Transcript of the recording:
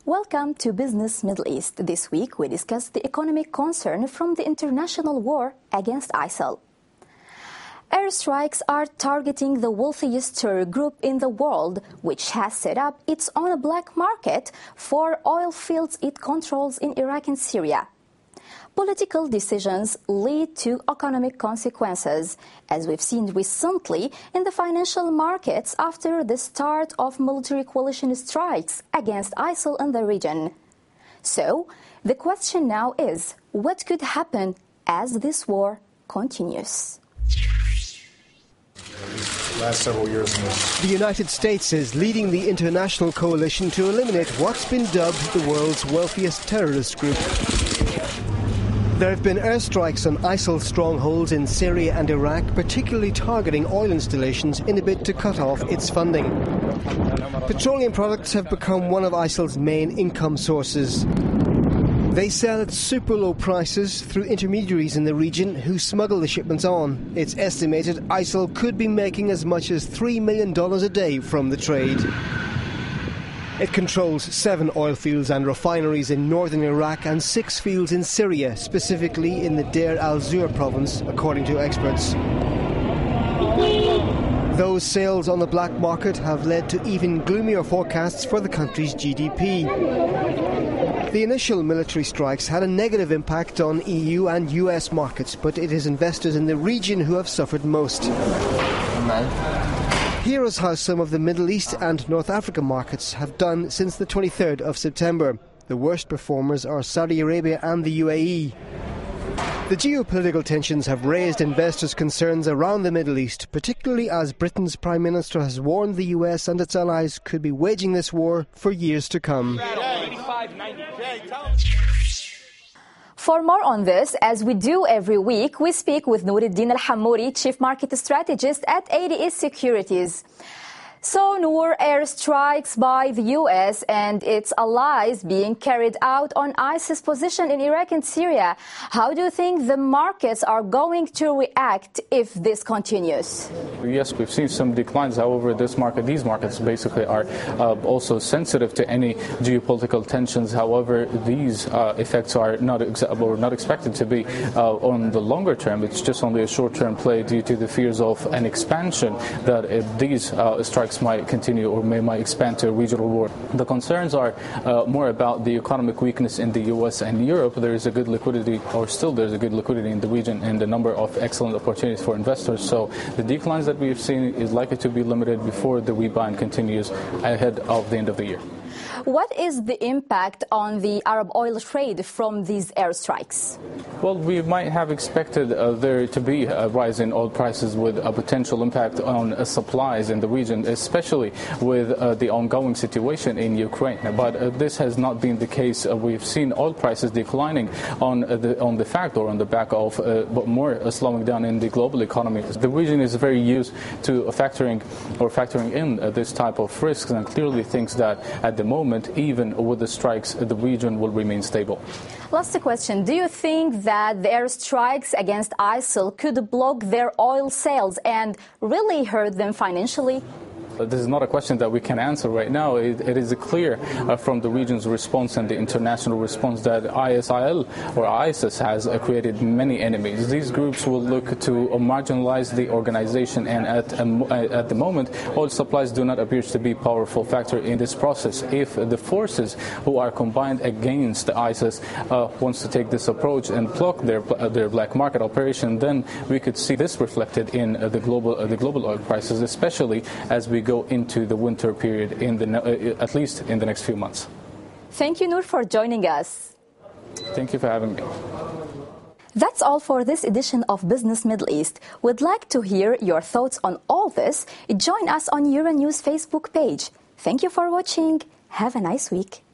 Welcome to Business Middle East. This week we discuss the economic concern from the international war against ISIL. Airstrikes are targeting the wealthiest terror group in the world, which has set up its own black market for oil fields it controls in Iraq and Syria. Political decisions lead to economic consequences, as we've seen recently in the financial markets after the start of military coalition strikes against ISIL in the region. So, the question now is, what could happen as this war continues? Last several years. The United States is leading the international coalition to eliminate what's been dubbed the world's wealthiest terrorist group. There have been airstrikes on ISIL strongholds in Syria and Iraq, particularly targeting oil installations in a bid to cut off its funding. Petroleum products have become one of ISIL's main income sources. They sell at super low prices through intermediaries in the region who smuggle the shipments on. It's estimated ISIL could be making as much as $3 million a day from the trade. It controls 7 oil fields and refineries in northern Iraq and 6 fields in Syria, specifically in the Deir al-Zur province, according to experts. Those sales on the black market have led to even gloomier forecasts for the country's GDP. The initial military strikes had a negative impact on EU and US markets, but it is investors in the region who have suffered most. Here is how some of the Middle East and North Africa markets have done since the 23rd of September. The worst performers are Saudi Arabia and the UAE. The geopolitical tensions have raised investors' concerns around the Middle East, particularly as Britain's Prime Minister has warned the US and its allies could be waging this war for years to come. For more on this, as we do every week, we speak with Al-Hammoury, Chief Market Strategist at ADS Securities. So, Noor, airstrikes by the U.S. and its allies being carried out on ISIS position in Iraq and Syria. How do you think the markets are going to react if this continues? Yes, we've seen some declines. However, these markets basically are also sensitive to any geopolitical tensions. However, these effects are not expected to be on the longer term. It's just only a short-term play due to the fears of an expansion that these strikes might continue or might expand to a regional war. The concerns are more about the economic weakness in the US and Europe. There is a good liquidity, or still there's a good liquidity in the region and a number of excellent opportunities for investors. So the declines that we've seen is likely to be limited before the rebound continues ahead of the end of the year. What is the impact on the Arab oil trade from these airstrikes? Well, we might have expected there to be a rise in oil prices with a potential impact on supplies in the region, especially with the ongoing situation in Ukraine. But this has not been the case. We've seen oil prices declining on the fact or on the back of more slowing down in the global economy. The region is very used to factoring in this type of risks and clearly thinks that at the moment, even with the strikes, the region will remain stable. Last question. Do you think that the airstrikes against ISIL could block their oil sales and really hurt them financially? This is not a question that we can answer right now. It is clear from the region's response and the international response that ISIL or ISIS has created many enemies. These groups will look to marginalize the organization, and at the moment, oil supplies do not appear to be a powerful factor in this process. If the forces who are combined against ISIS wants to take this approach and block their black market operation, then we could see this reflected in the global oil prices, especially as we go into the winter period at least in the next few months. Thank you, Noor, for joining us. Thank you for having me. That's all for this edition of Business Middle East. We'd like to hear your thoughts on all this. Join us on Euronews Facebook page. Thank you for watching. Have a nice week.